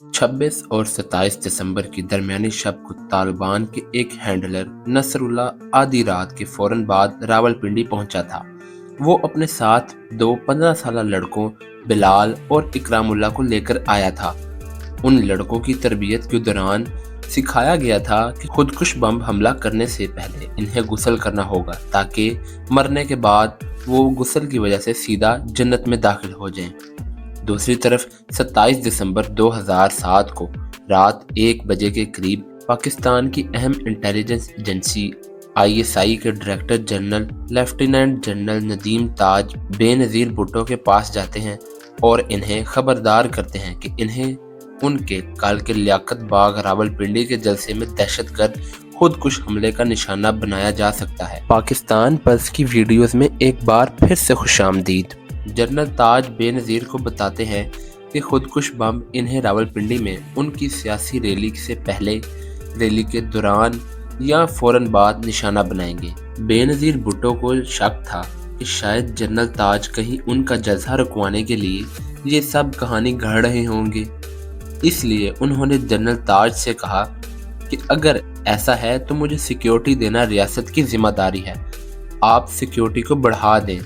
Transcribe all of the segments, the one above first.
26 और 27 दिसंबर की दरमियानी शब को तालिबान के एक हैंडलर नसरुल्लाह आधी रात के फौरन बाद रावलपिंडी पहुंचा था। वो अपने साथ दो 15 साल लड़कों बिलाल और इकरामुल्लाह को लेकर आया था। उन लड़कों की तरबियत के दौरान सिखाया गया था कि खुदकुश बम हमला करने से पहले इन्हें गुस्ल करना होगा ताकि मरने के बाद वो गुस्ल की वजह से सीधा जन्नत में दाखिल हो जाएं। दूसरी तरफ 27 दिसंबर 2007 को रात 1 बजे के करीब पाकिस्तान की अहम इंटेलिजेंस एजेंसी ISI के director general lieutenant general Nadeem Taj Benazir Bhutto के पास जाते हैं और इन्हें खबरदार करते हैं कि इन्हें उनके कल के लियाकत बाग रावलपिंडी के जलसे में दहशतगर्द खुदकुश हमले का निशाना बनाया जा सकता है। पाकिस्तान पल्स की वीडियोस में एक बार फिर से खुशामदीद। जनरल ताज बेनज़ीर को बताते हैं कि खुदकुश बम इन्हें रावलपिंडी में उनकी सियासी रैली से पहले, रैली के दौरान या फौरन बाद निशाना बनाएंगे। बेनज़ीर भुट्टो को शक था कि शायद जनरल ताज कहीं उनका जलसा रुकवाने के लिए ये सब कहानी गढ़ रहे होंगे। इसलिए उन्होंने जनरल ताज से कहा कि अगर ऐसा है तो मुझे सिक्योरिटी देना रियासत की जिम्मेदारी है, आप सिक्योरिटी को बढ़ा दें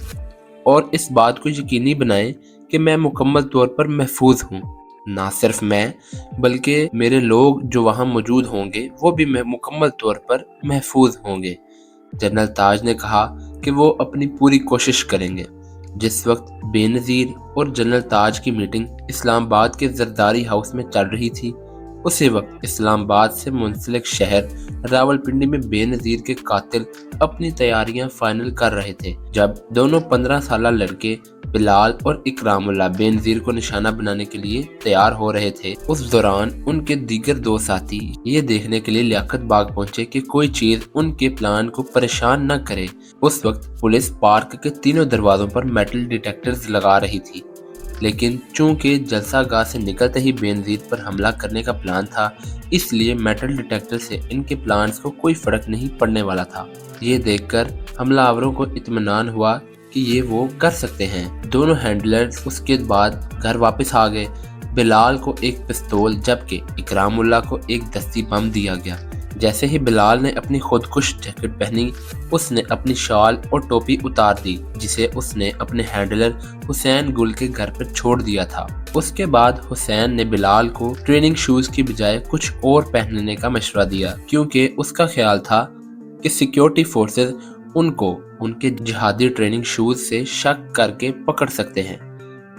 और इस बात को यकीनी बनाएं कि मैं मुकम्मल तौर पर महफूज हूँ। ना सिर्फ मैं बल्कि मेरे लोग जो वहाँ मौजूद होंगे वो भी मुकम्मल तौर पर महफूज होंगे। जनरल ताज ने कहा कि वो अपनी पूरी कोशिश करेंगे। जिस वक्त बेनज़ीर और जनरल ताज की मीटिंग इस्लामाबाद के जरदारी हाउस में चल रही थी, उसी वक्त इस्लामाबाद से मुंसलिक शहर रावलपिंडी में बेनज़ीर के कातिल अपनी तैयारियां फाइनल कर रहे थे। जब दोनों 15 साल लड़के बिलाल और इकरामुल्लाह बेनज़ीर को निशाना बनाने के लिए तैयार हो रहे थे, उस दौरान उनके दीगर दो साथी ये देखने के लिए लियाकत बाग पहुंचे कि कोई चीज उनके प्लान को परेशान न करे। उस वक्त पुलिस पार्क के तीनों दरवाजों पर मेटल डिटेक्टर्स लगा रही थी, लेकिन चूंकि जलसागाह से निकलते ही बेनज़ीर पर हमला करने का प्लान था, इसलिए मेटल डिटेक्टर से इनके प्लान्स को कोई फर्क नहीं पड़ने वाला था। ये देखकर हमलावरों को इत्मीनान हुआ कि ये वो कर सकते हैं। दोनों हैंडलर्स उसके बाद घर वापस आ गए। बिलाल को एक पिस्तौल जबकि इकरामुल्लाह को एक दस्ती बम दिया गया। जैसे ही बिलाल ने अपनी खुदकुश जैकेट पहनी, उसने अपनी शाल और टोपी उतार दी जिसे उसने अपने हैंडलर हुसैन गुल के घर पर छोड़ दिया था। उसके बाद हुसैन ने बिलाल को ट्रेनिंग शूज की बजाय कुछ और पहनने का मशवरा दिया, क्योंकि उसका ख्याल था कि सिक्योरिटी फोर्सेस उनको उनके जिहादी ट्रेनिंग शूज से शक करके पकड़ सकते हैं।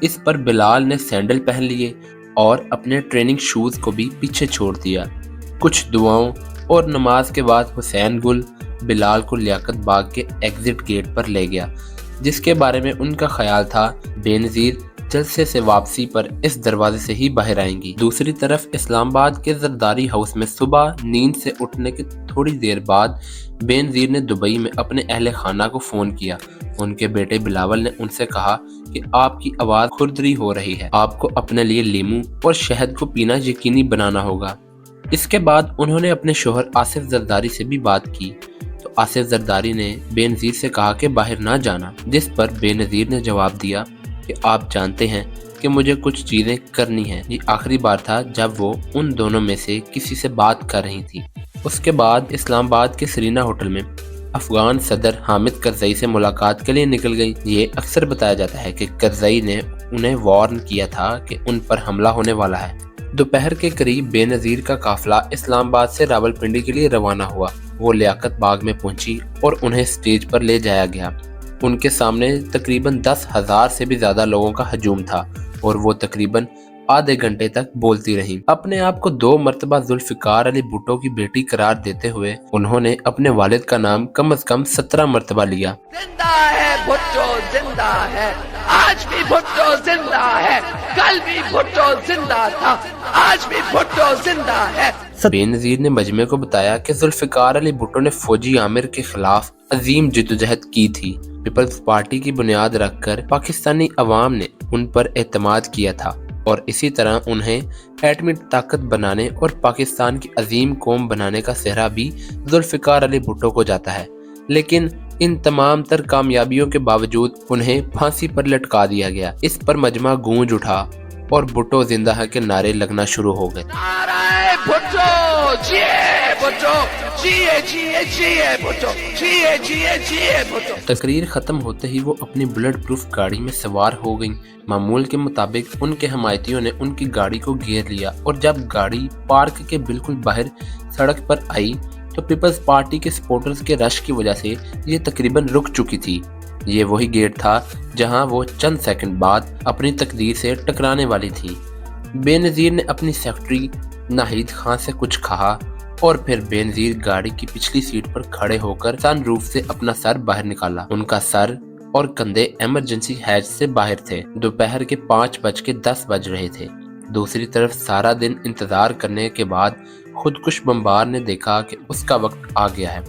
इस पर बिलाल ने सैंडल पहन लिए और अपने ट्रेनिंग शूज को भी पीछे छोड़ दिया। कुछ दुआओं और नमाज के बाद हुसैन गुल बिलाल को लियाकत बाग के एग्जिट गेट पर ले गया, जिसके बारे में उनका ख्याल था बेनज़ीर जलसे से वापसी पर इस दरवाजे से ही बाहर आएंगी। दूसरी तरफ इस्लामाबाद के जरदारी हाउस में सुबह नींद से उठने के थोड़ी देर बाद बेनज़ीर ने दुबई में अपने अहले खाना को फ़ोन किया। उनके बेटे बिलावल ने उनसे कहा कि आपकी आवाज़ खुरदरी हो रही है, आपको अपने लिए लीमू और शहद को पीना यकीनी बनाना होगा। इसके बाद उन्होंने अपने शोहर आसिफ जरदारी से भी बात की तो आसिफ जरदारी ने बेनज़ीर से कहा कि बाहर ना जाना, जिस पर बेनज़ीर ने जवाब दिया कि आप जानते हैं कि मुझे कुछ चीज़ें करनी हैं। ये आखिरी बार था जब वो उन दोनों में से किसी से बात कर रही थी। उसके बाद इस्लामाबाद के सरीना होटल में अफगान सदर हामिद करज़ई से मुलाकात के लिए निकल गई। ये अक्सर बताया जाता है कि करज़ई ने उन्हें वार्न किया था कि उन पर हमला होने वाला है। दोपहर के करीब बेनज़ीर का काफिला इस्लामाबाद से रावलपिंडी के लिए रवाना हुआ। वो लियाकत बाग में पहुंची और उन्हें स्टेज पर ले जाया गया। उनके सामने तकरीबन 10,000 से भी ज्यादा लोगों का हजूम था और वो तकरीबन आधे घंटे तक बोलती रहीं। अपने आप को 2 मरतबा जुल्फ़िकार अली भुट्टो की बेटी करार देते हुए उन्होंने अपने वालिद का नाम कम से कम 17 मरतबा लिया। जिंदा है भुट्टो, जिंदा है, आज भी भुट्टो जिंदा है, कल भी भुट्टो जिंदा था, आज भी भुट्टो जिंदा है। बेनज़ीर ने मजमे को बताया कि जुल्फ़िकार अली भुट्टो ने फौजी आमिर के खिलाफ अजीम जिद्दोजहद की थी। पीपल्स पार्टी की बुनियाद रखकर पाकिस्तानी अवाम ने उन पर एतमाद किया था और इसी तरह उन्हें एटमी ताकत बनाने और पाकिस्तान की अजीम कौम बनाने का सेहरा भी जुल्फ़िकार अली भुट्टो को जाता है। लेकिन इन तमाम तर कामयाबियों के बावजूद उन्हें फांसी पर लटका दिया गया। इस पर मजमा गूंज उठा और भुट्टो जिंदा है के नारे लगना शुरू हो गए। नारे भुट्टो जिए भुट्टो, जिए जिए जिए भुट्टो, जिए जिए जिए भुट्टो। तकरीर खत्म होते ही वो अपनी बुलेट प्रूफ गाड़ी में सवार हो गईं। मामूल के मुताबिक उनके हमायतियों ने उनकी गाड़ी को घेर लिया और जब गाड़ी पार्क के बिल्कुल बाहर सड़क पर आई तो पीपल्स पार्टी के सपोर्टर्स के रश की वजह से ये तकरीबन रुक चुकी थी। ये वही गेट था जहां वो चंद सेकंड बाद अपनी तकदीर से टकराने वाली थी। बेनज़ीर ने अपनी सेक्रेटरी नाहिद खान से कुछ कहा और फिर बेनज़ीर गाड़ी की पिछली सीट पर खड़े होकर सनरूफ से अपना सर बाहर निकाला। उनका सर और कंधे इमरजेंसी हैच से बाहर थे। दोपहर के 5:10 बज रहे थे। दूसरी तरफ सारा दिन इंतजार करने के बाद खुदकुश बमबार ने देखा कि उसका वक्त आ गया है।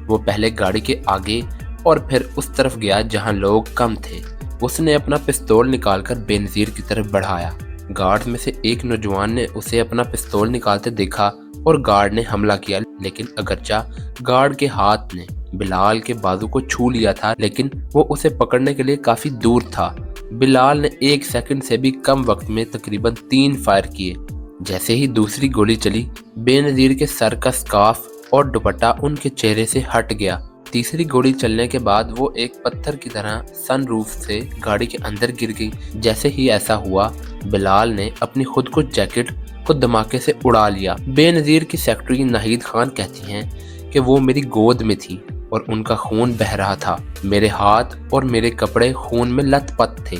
वो पहले गाड़ी के आगे और फिर उस तरफ गया जहां लोग कम थे। उसने अपना पिस्तौल निकालकर बेनज़ीर की तरफ बढ़ाया। गार्ड में से एक नौजवान ने उसे अपना पिस्तौल निकालते देखा और गार्ड ने हमला किया, लेकिन अगरचा गार्ड के हाथ ने बिलाल के बाजू को छू लिया था, लेकिन वो उसे पकड़ने के लिए काफी दूर था। बिलाल ने 1 सेकंड से भी कम वक्त में तकरीबन 3 फायर किए। जैसे ही दूसरी गोली चली, बेनज़ीर के सर का स्कार्फ और दुपट्टा उनके चेहरे से हट गया। तीसरी गोली चलने के बाद वो एक पत्थर की तरह सनरूफ से गाड़ी के अंदर गिर गई। जैसे ही ऐसा हुआ, बिलाल ने अपनी खुद को जैकेट को धमाके से उड़ा लिया। बेनज़ीर की सेक्रेटरी नाहिद खान कहती हैं कि वो मेरी गोद में थी और उनका खून बह रहा था। मेरे हाथ और मेरे कपड़े खून में लथपथ थे।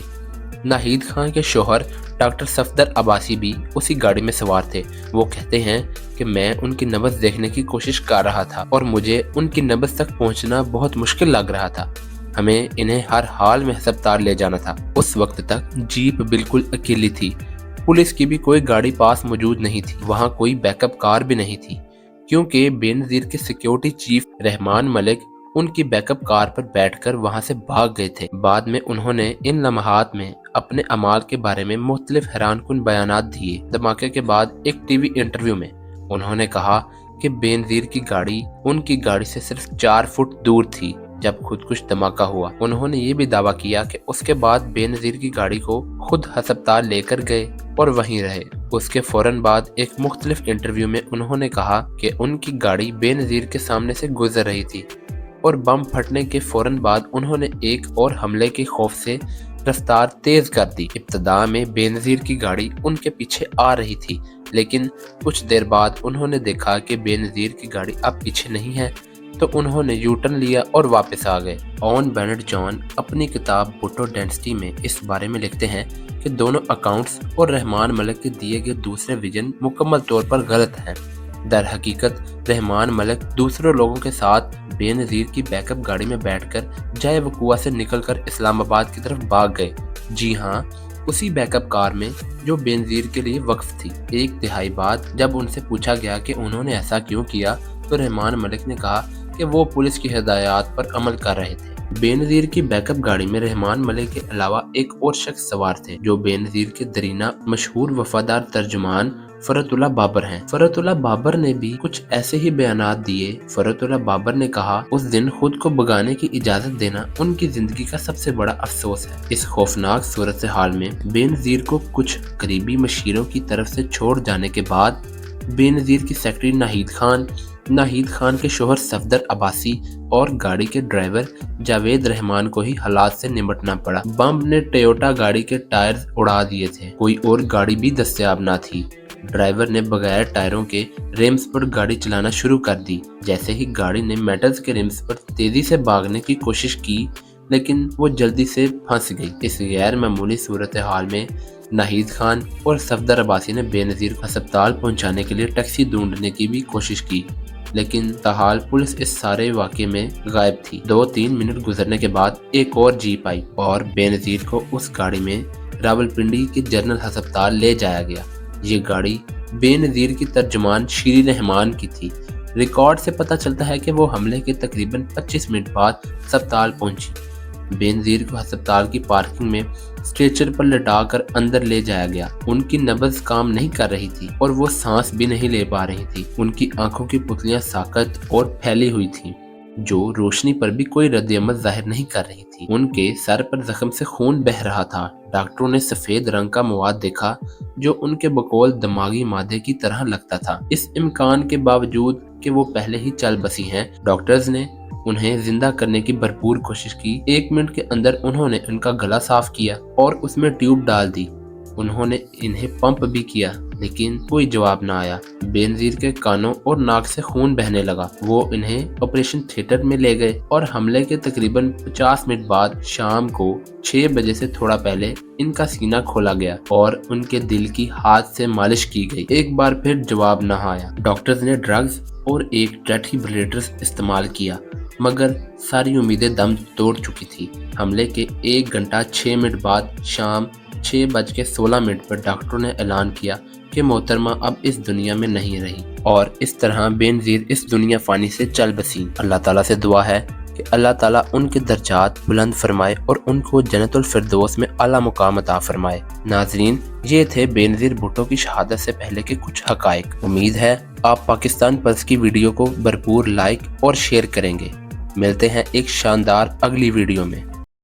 नाहिद खान के शोहर डॉक्टर सफदर अब्बासी भी उसी गाड़ी में सवार थे। वो कहते हैं कि मैं उनकी नब्ज देखने की कोशिश कर रहा था और मुझे उनकी नब्ज तक पहुंचना बहुत मुश्किल लग रहा था। हमें इन्हें हर हाल में अस्पताल ले जाना था। उस वक्त तक जीप बिल्कुल अकेली थी। पुलिस की भी कोई गाड़ी पास मौजूद नहीं थी। वहाँ कोई बैकअप कार भी नहीं थी, क्योंकि बेनज़ीर के सिक्योरिटी चीफ रहमान मलिक उनकी बैकअप कार पर बैठकर वहां से भाग गए थे। बाद में उन्होंने इन लम्हात में अपने अमाल के बारे में मुख्तलिफ हैरानकुन बयानात दिए। धमाके के बाद एक टीवी इंटरव्यू में उन्होंने कहा कि बेनज़ीर की गाड़ी उनकी गाड़ी से सिर्फ 4 फुट दूर थी जब खुदकुश धमाका हुआ। उन्होंने ये भी दावा किया कि उसके बाद बेनज़ीर की गाड़ी को खुद अस्पताल लेकर गए और वहीं रहे। उसके फौरन बाद एक मुख्तलिफ इंटरव्यू में उन्होंने कहा कि उनकी गाड़ी बेनज़ीर के सामने से गुजर रही थी और बम फटने के फौरन बाद उन्होंने एक और हमले के खौफ से रफ्तार तेज कर दी। इब्तदा में बेनज़ीर की गाड़ी उनके पीछे आ रही थी, लेकिन कुछ देर बाद उन्होंने देखा कि बेनज़ीर की गाड़ी अब पीछे नहीं है, तो उन्होंने यू टर्न लिया और वापस आ गए। ऑन बेनेट जॉन अपनी किताब भुट्टो डेंसिटी में इस बारे में लिखते हैं कि दोनों अकाउंट्स और रहमान मलिक के दिए गए दूसरे विजन मुकम्मल तौर पर गलत हैं। दर हकीकत रहमान मलिक दूसरे लोगों के साथ बेनज़ीर की बैकअप गाड़ी में बैठकर जाए वकुआ से निकलकर इस्लामाबाद की तरफ भाग गए। जी हाँ, उसी बैकअप कार में जो बेनज़ीर के लिए वक्फ थी। 1 तिहाई बाद जब उनसे पूछा गया कि उन्होंने ऐसा क्यों किया, तो रहमान मलिक ने कहा कि वो पुलिस की हिदायत पर अमल कर रहे थे। बेनज़ीर की बैकअप गाड़ी में रहमान मलिक के अलावा एक और शख्स सवार थे, जो बेनज़ीर के दरीना मशहूर वफादार तर्जुमान फरतुल्लाह बाबर हैं। फरतुल्लाह बाबर ने भी कुछ ऐसे ही बयानात दिए। फरतुल्लाह बाबर ने कहा, उस दिन खुद को भगाने की इजाजत देना उनकी जिंदगी का सबसे बड़ा अफसोस है। इस खौफनाक सूरत हाल में बेनज़ीर को कुछ करीबी मशीरों की तरफ से छोड़ जाने के बाद बेनज़ीर की सेक्रेटरी नाहिद खान के शोहर सफदर अब्बासी और गाड़ी के ड्राइवर जावेद रहमान को ही हालात से निपटना पड़ा। बम ने टोयोटा गाड़ी के टायर उड़ा दिए थे। कोई और गाड़ी भी दस्तयाब न थी। ड्राइवर ने बगैर टायरों के रिम्स पर गाड़ी चलाना शुरू कर दी। जैसे ही गाड़ी ने मेटल्स के रिम्स पर तेजी से भागने की कोशिश की, लेकिन वो जल्दी से फंस गई। इस गैर मामूली सूरत हाल में नाहिद खान और सफदर अब्बासी ने बेनज़ीर को अस्पताल पहुंचाने के लिए टैक्सी ढूंढने की भी कोशिश की, लेकिन ताहाल पुलिस इस सारे वाक़े में गायब थी। 2-3 मिनट गुजरने के बाद एक और जीप आई और बेनज़ीर को उस गाड़ी में रावलपिंडी के जनरल अस्पताल ले जाया गया। ये गाड़ी बेनज़ीर की तर्जुमान शीरी रहमान की थी। रिकॉर्ड से पता चलता है कि वो हमले के तकरीबन 25 मिनट बाद अस्पताल पहुंची। बेनज़ीर को अस्पताल की पार्किंग में स्ट्रेचर पर लटाकर अंदर ले जाया गया। उनकी नब्ज काम नहीं कर रही थी और वो सांस भी नहीं ले पा रही थी। उनकी आंखों की पुतलियां साकत और फैली हुई थी। जो रोशनी पर भी कोई रद्द-ए-अमल ज़ाहिर नहीं कर रही थी। उनके सर पर जख्म से खून बह रहा था। डॉक्टरों ने सफ़ेद रंग का मवाद देखा जो उनके बकौल दिमागी मादे की तरह लगता था। इस इम्कान के बावजूद कि वो पहले ही चल बसी हैं, डॉक्टर्स ने उन्हें जिंदा करने की भरपूर कोशिश की। 1 मिनट के अंदर उन्होंने उनका गला साफ किया और उसमें ट्यूब डाल दी। उन्होंने इन्हें पंप भी किया, लेकिन कोई जवाब न आया। बेनजीर के कानों और नाक से खून बहने लगा। वो इन्हें ऑपरेशन थिएटर में ले गए और हमले के तकरीबन 50 मिनट बाद शाम को 6 बजे से थोड़ा पहले इनका सीना खोला गया और उनके दिल की हाथ से मालिश की गई। एक बार फिर जवाब न आया। डॉक्टर्स ने ड्रग्स और एक डेफिब्रिलेटर इस्तेमाल किया, मगर सारी उम्मीदें दम तोड़ चुकी थी। हमले के 1 घंटा 6 मिनट बाद शाम 6:16 पर डॉक्टरों ने ऐलान किया कि मोहतरमा अब इस दुनिया में नहीं रही और इस तरह बेनजीर इस दुनिया फानी से चल बसी। अल्लाह ताला से दुआ है कि अल्लाह ताला उनके दर्जात बुलंद फरमाए और उनको जन्नतुल फिरदौस में आला मुकाम अता फरमाए। नाजरीन, ये थे बेनजीर भुट्टो की शहादत से पहले के कुछ हकायक। उम्मीद है आप पाकिस्तान पल्स की वीडियो को भरपूर लाइक और शेयर करेंगे। मिलते हैं एक शानदार अगली वीडियो में।